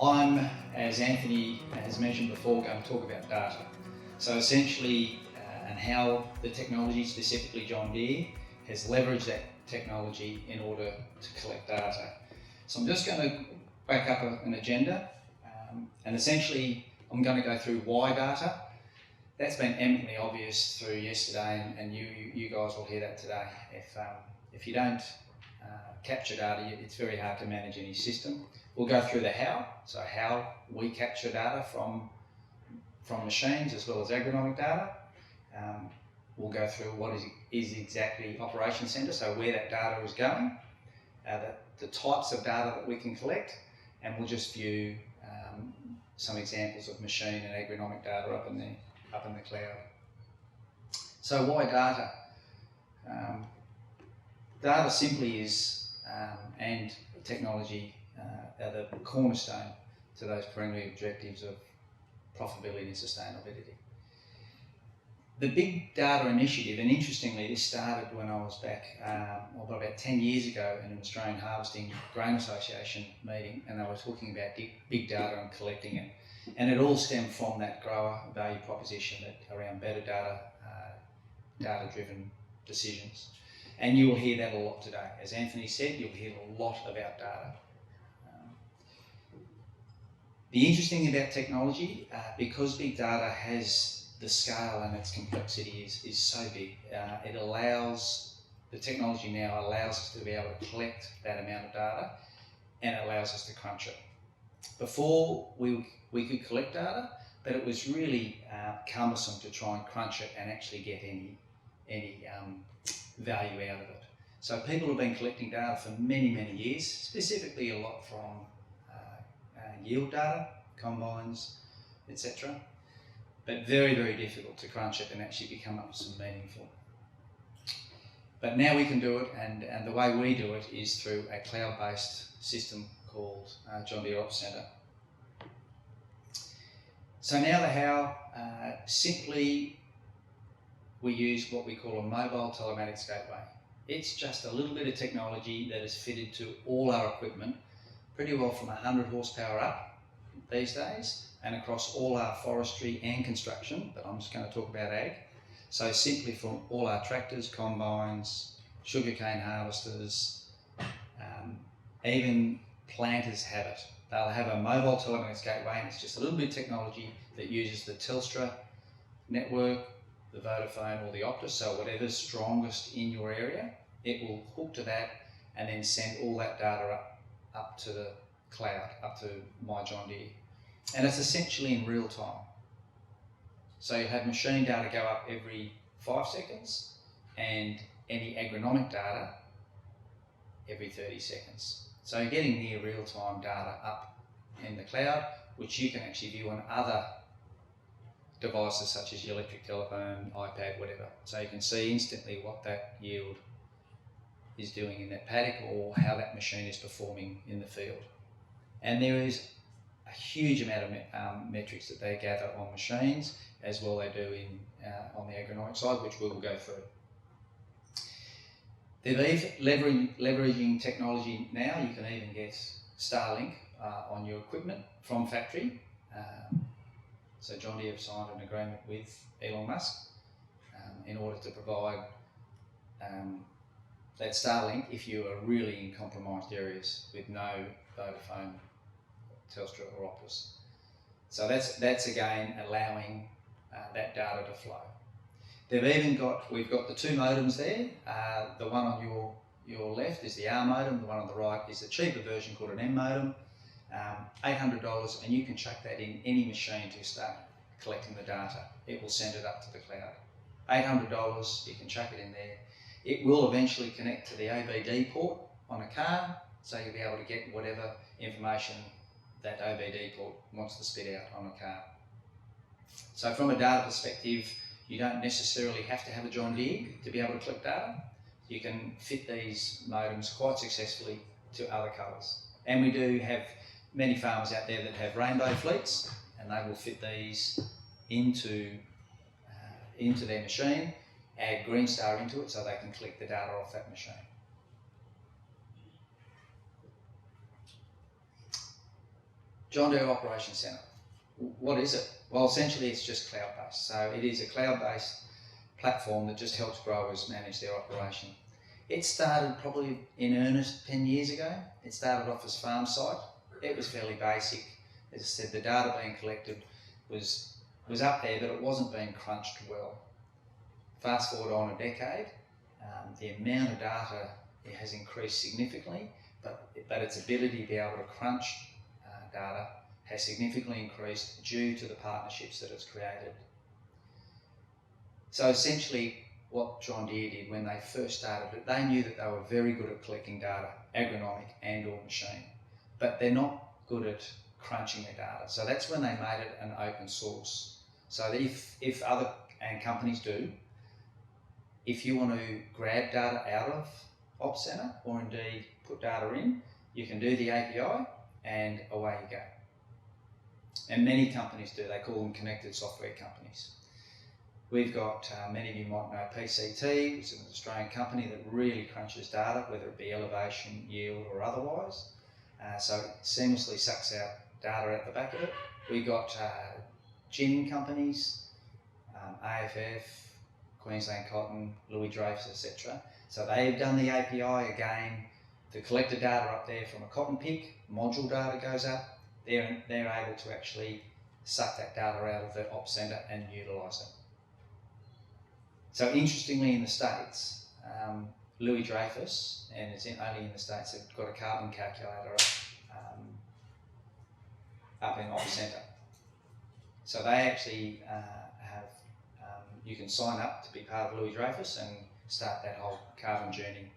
I'm, as Anthony has mentioned before, going to talk about data. So essentially, and how the technology, specifically John Deere, has leveraged that technology in order to collect data. So I'm just going to back up an agenda, and essentially I'm going to go through why data. That's been eminently obvious through yesterday, and you guys will hear that today. If you don't capture data, it's very hard to manage any system. We'll go through the how, so how we capture data from machines as well as agronomic data. We'll go through what is exactly Operations Centre, so where that data is going, the types of data that we can collect, and we'll just view some examples of machine and agronomic data up in the cloud. So why data? Data simply is, and technology are the cornerstone to those primary objectives of profitability and sustainability. The Big Data Initiative, and interestingly this started when I was back about 10 years ago in an Australian Harvesting Grain Association meeting, and they were talking about big data and collecting it. And it all stemmed from that grower value proposition around better data, data-driven decisions. And you will hear that a lot today. As Anthony said, you'll hear a lot about data. The interesting thing about technology, because big data has the scale and its complexity is so big, the technology now allows us to be able to collect that amount of data, and it allows us to crunch it. Before we could collect data, but it was really cumbersome to try and crunch it and actually get any value out of it. So people have been collecting data for many years, specifically a lot from yield data, combines, etc. But very difficult to crunch it and actually become up to some meaningful. But now we can do it, and the way we do it is through a cloud-based system called John Deere Ops Centre. So now the how, simply we use what we call a mobile telematics gateway. It's just a little bit of technology that is fitted to all our equipment, pretty well from 100 horsepower up these days, and across all our forestry and construction, but I'm just going to talk about ag. So simply from all our tractors, combines, sugarcane harvesters, even planters have it. They'll have a mobile telematics gateway, and it's just a little bit of technology that uses the Telstra network, the Vodafone or the Optus, so whatever's strongest in your area, it will hook to that and then send all that data up to the cloud, up to my John Deere. And it's essentially in real time. So you have machine data go up every 5 seconds and any agronomic data every 30 seconds. So you're getting near real-time data up in the cloud, which you can actually view on other devices such as your electric telephone, iPad, whatever. So you can see instantly what that yield is doing in that paddock or how that machine is performing in the field. And there is a huge amount of metrics that they gather on machines, as well they do on the agronomic side, which we will go through. They're leveraging technology now. You can even get Starlink on your equipment from factory. So John Deere have signed an agreement with Elon Musk in order to provide that Starlink if you are really in compromised areas with no Vodafone, Telstra or Optus. So that's again allowing that data to flow. We've got the 2 modems there. The one on your left is the R modem, the one on the right is the cheaper version called an M modem. $800, and you can chuck that in any machine to start collecting the data. It will send it up to the cloud. $800, you can chuck it in there. It will eventually connect to the OBD port on a car, so you'll be able to get whatever information that OBD port wants to spit out on a car. So from a data perspective, you don't necessarily have to have a John Deere to be able to collect data. You can fit these modems quite successfully to other colours. And we do have many farmers out there that have rainbow fleets, and they will fit these into their machine, add Green Star into it so they can collect the data off that machine. John Deere Operations Centre. What is it? Well, essentially it's just cloud-based. So it is a cloud-based platform that just helps growers manage their operation. It started probably in earnest 10 years ago. It started off as farm site. It was fairly basic. As I said, the data being collected was up there, but it wasn't being crunched well. Fast forward on a decade, the amount of data has increased significantly, but its ability to be able to crunch data has significantly increased due to the partnerships that it's created. So essentially what John Deere did when they first started it, they knew that they were very good at collecting data, agronomic and or machine, but they're not good at crunching the data. So that's when they made it an open source. So that if other companies do, if you want to grab data out of Ops Centre or indeed put data in, you can do the API and away you go. And many companies do, they call them connected software companies. We've got, many of you might know PCT, which is an Australian company that really crunches data, whether it be elevation, yield or otherwise. So it seamlessly sucks out data at the back of it. We've got gin companies, AFF, Queensland Cotton, Louis Dreyfus, etc. So they've done the API again, the collected data up there from a cotton pick, module data goes up, they're able to actually suck that data out of the Ops Centre and utilise it. So interestingly in the States, Louis Dreyfus, and it's only in the States, have got a carbon calculator up in Ops Centre. So they actually have, you can sign up to be part of Louis Dreyfus and start that whole carbon journey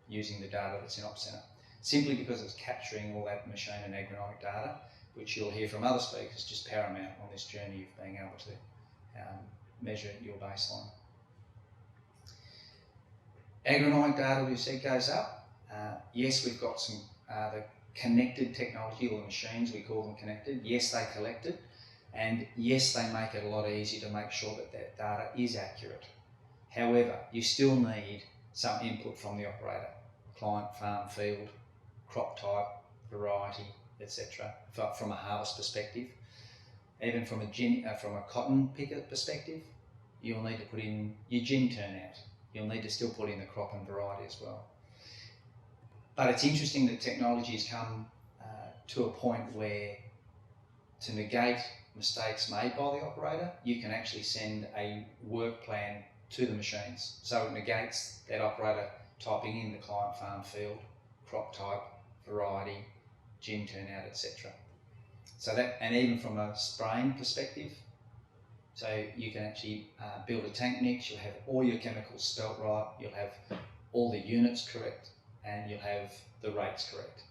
using the data that's in Ops Centre. Simply because it's capturing all that machine and agronomic data, which you'll hear from other speakers, just paramount on this journey of being able to measure your baseline. Agronomic data, we've said, goes up. Yes, we've got some the connected technology, or the machines, we call them connected. Yes, they collect it, and yes, they make it a lot easier to make sure that that data is accurate. However, you still need some input from the operator, client, farm, field, crop type, variety, etc. From a harvest perspective. Even from a cotton picker perspective, you'll need to put in your gin turnout. You'll need to still put in the crop and variety as well. But it's interesting that technology has come to a point where, to negate mistakes made by the operator, you can actually send a work plan to the machines. So it negates that operator typing in the client, farm, field, crop type, variety, gin turnout, etc. So that, and even from a spraying perspective, so you can actually build a tank mix, you'll have all your chemicals spelt right, you'll have all the units correct, and you'll have the rates correct.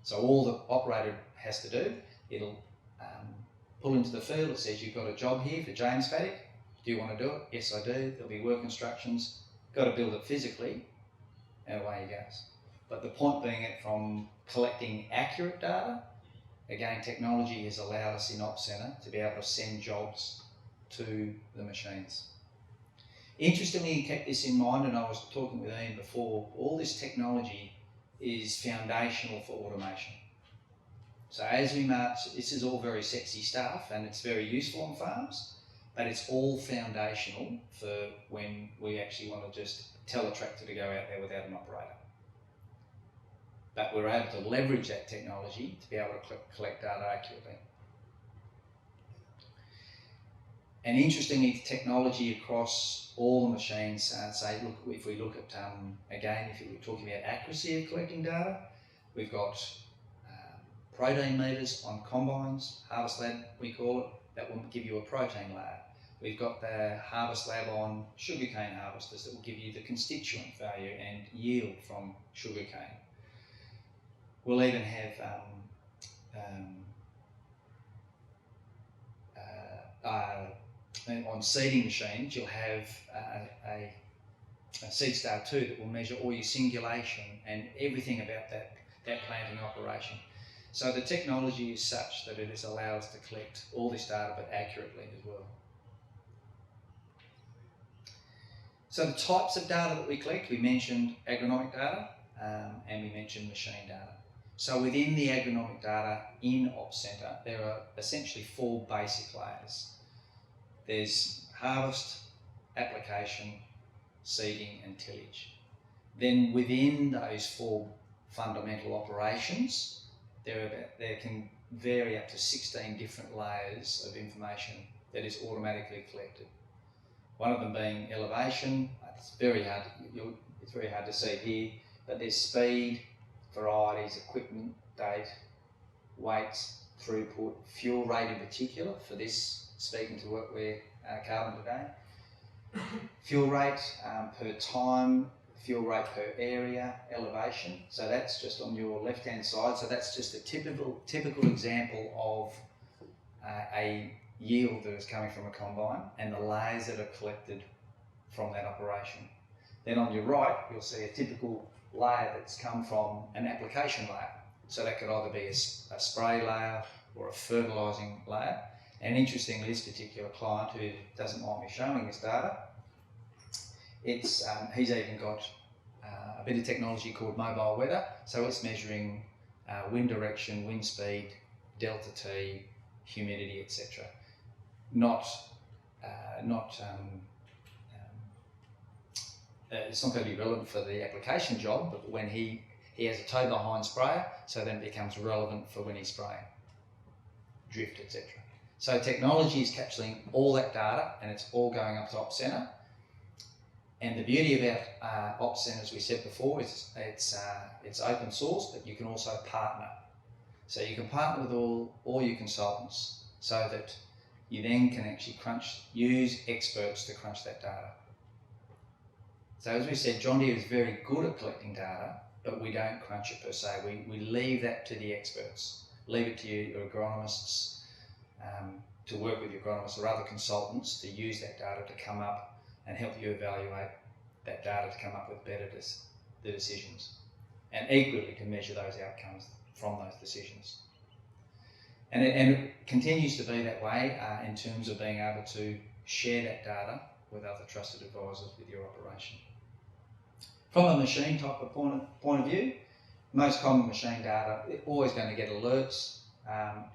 So all the operator has to do, it'll pull into the field, it says you've got a job here for James paddock, do you want to do it? Yes, I do. There'll be work instructions, got to build it physically, and away he goes. But the point being it from collecting accurate data, again, technology has allowed us in Ops Centre to be able to send jobs to the machines. Interestingly, he kept this in mind, and I was talking with Ian before, all this technology is foundational for automation. So as we march, this is all very sexy stuff and it's very useful on farms, but it's all foundational for when we actually want to just tell a tractor to go out there without an operator. But we're able to leverage that technology to be able to collect data accurately. And interestingly, technology across all the machines, say, look, if we look at, again, if we're talking about accuracy of collecting data, we've got protein meters on combines, harvest lab we call it, that will give you a protein layer. We've got the harvest lab on sugarcane harvesters that will give you the constituent value and yield from sugarcane. We'll even have on seeding machines, you'll have a SeedStar 2 that will measure all your singulation and everything about that planting operation. So the technology is such that it has allowed us to collect all this data, but accurately as well. So the types of data that we collect, we mentioned agronomic data and we mentioned machine data. So within the agronomic data in Ops Centre, there are essentially 4 basic layers. There's harvest, application, seeding and tillage. Then within those 4 fundamental operations, there can vary up to 16 different layers of information that is automatically collected. One of them being elevation. It's very hard to see here, but there's speed, varieties, equipment, date, weights, throughput, fuel rate in particular, for this, speaking to what we're covering today. Fuel rate per time, fuel rate per area, elevation. So that's just on your left-hand side. So that's just a typical example of a yield that is coming from a combine and the layers that are collected from that operation. Then on your right, you'll see a typical layer that's come from an application layer. So that could either be a spray layer or a fertilising layer. And interestingly, this particular client, who doesn't mind me showing this data, he's even got a bit of technology called mobile weather. So it's measuring wind direction, wind speed, delta T, humidity, etc. It's not going to be relevant for the application job, but when he has a tow behind sprayer, so then it becomes relevant for when he's spraying, drift, etc. So technology is capturing all that data and it's all going up to Ops Centre. And the beauty about Ops Centre, as we said before, is it's open source, but you can also partner. So you can partner with all your consultants so that you then can actually use experts to crunch that data. So as we said, John Deere is very good at collecting data, but we don't crunch it per se. We leave that to the experts. Leave it to your agronomists, to work with your agronomists or other consultants to use that data to come up and help you evaluate that data to come up with better the decisions. And equally to measure those outcomes from those decisions. And it continues to be that way in terms of being able to share that data with other trusted advisors with your operation. From a machine type of point of view, most common machine data, they're always going to get alerts,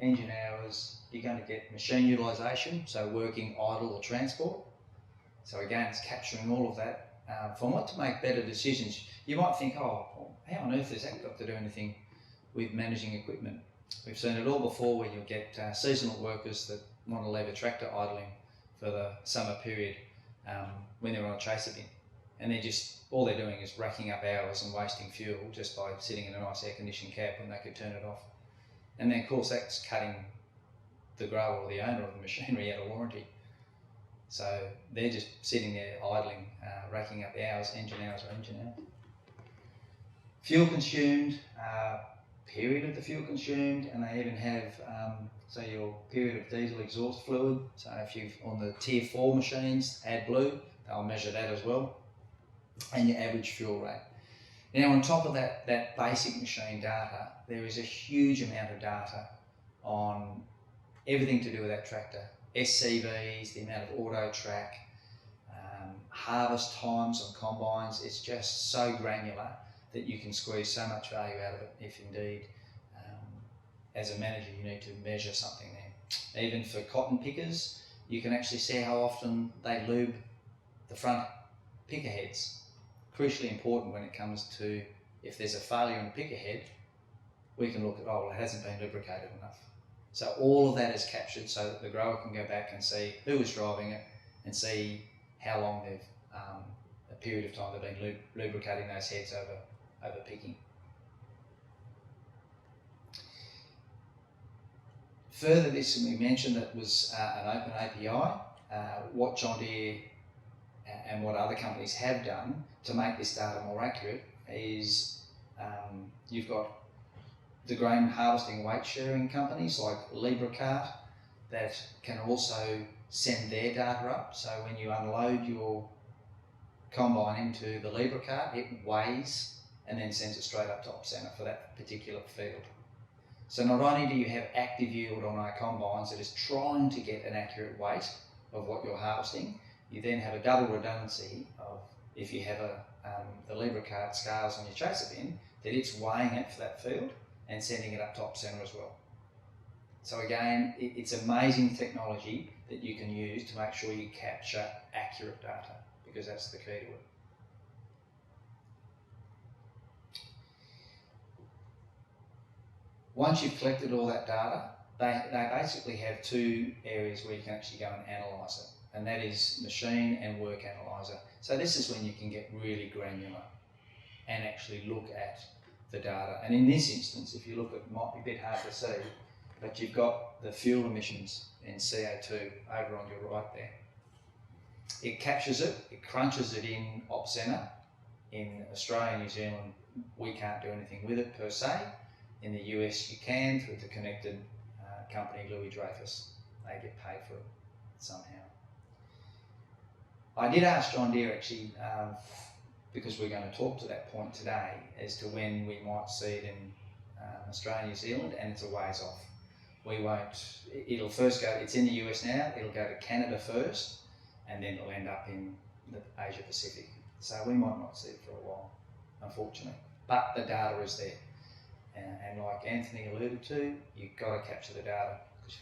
engine hours, you're going to get machine utilisation, so working, idle or transport. So again, it's capturing all of that from what to make better decisions. You might think, oh, how on earth has that got to do anything with managing equipment? We've seen it all before where you'll get seasonal workers that want to leave a tractor idling for the summer period when they're on a chaser bin. And all they're doing is racking up hours and wasting fuel just by sitting in a nice air-conditioned cab when they could turn it off. And then of course that's cutting the grower or the owner of the machinery out of warranty. So they're just sitting there idling, racking up hours, engine hours or engine hours. Fuel consumed, period of the fuel consumed, and they even have so your period of diesel exhaust fluid. So if you've on the tier 4 machines, AdBlue, they'll measure that as well, and your average fuel rate. Now on top of that basic machine data, there is a huge amount of data on everything to do with that tractor. SCVs, the amount of auto track, harvest times on combines. It's just so granular that you can squeeze so much value out of it if indeed, as a manager, you need to measure something there. Even for cotton pickers, you can actually see how often they lube the front picker heads. Crucially important when it comes to if there's a failure in the picker head, we can look at, oh, well, it hasn't been lubricated enough. So all of that is captured so that the grower can go back and see who was driving it and see how long they've, a period of time they've been lubricating those heads over picking. Further this, we mentioned that was an open API. What John Deere and what other companies have done to make this data more accurate is you've got the grain harvesting weight sharing companies like LibreCart that can also send their data up. So when you unload your combine into the LibreCart, it weighs and then sends it straight up to Ops Centre for that particular field. So not only do you have active yield on our combines that is trying to get an accurate weight of what you're harvesting, you then have a double redundancy of if you have the LibreCart scales on your chaser bin, that it's weighing it for that field and sending it up top centre as well. So again, it's amazing technology that you can use to make sure you capture accurate data, because that's the key to it. Once you've collected all that data, they basically have two areas where you can actually go and analyse it, and that is machine and work analyzer. So this is when you can get really granular and actually look at the data. And in this instance, if you look, it might be a bit hard to see, but you've got the fuel emissions in CO2 over on your right there. It captures it, it crunches it in op centre. In Australia and New Zealand, we can't do anything with it per se. In the US, you can through the connected company Louis Dreyfus. They get paid for it somehow. I did ask John Deere actually, because we're going to talk to that point today, as to when we might see it in Australia and New Zealand, and it's a ways off. We won't, it'll first go, it's in the US now, it'll go to Canada first, and then it'll end up in the Asia Pacific. So we might not see it for a while, unfortunately. But the data is there. And like Anthony alluded to, you've got to capture the data, because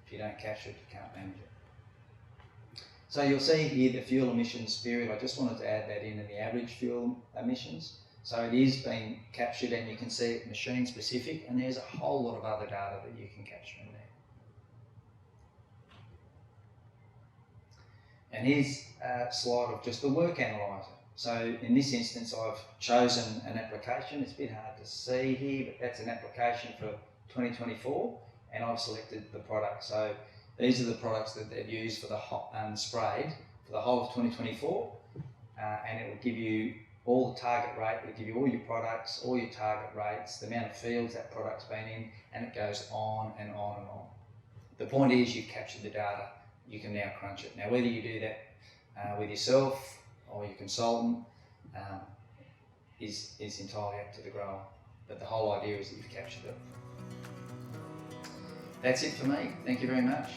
if you don't capture it, you can't manage it. So you'll see here the fuel emissions period. I just wanted to add that in the average fuel emissions. So it is being captured, and you can see it machine specific, and there's a whole lot of other data that you can capture in there. And here's a slide of just the work analyzer. So in this instance, I've chosen an application. It's a bit hard to see here, but that's an application for 2024, and I've selected the product. So these are the products that they've used for the sprayed for the whole of 2024, and it will give you all the target rate. It'll give you all your products, all your target rates, the amount of fields that product's been in, and it goes on and on and on. The point is, you've captured the data. You can now crunch it. Now, whether you do that with yourself or your consultant is entirely up to the grower. But the whole idea is that you've captured it. That's it for me. Thank you very much.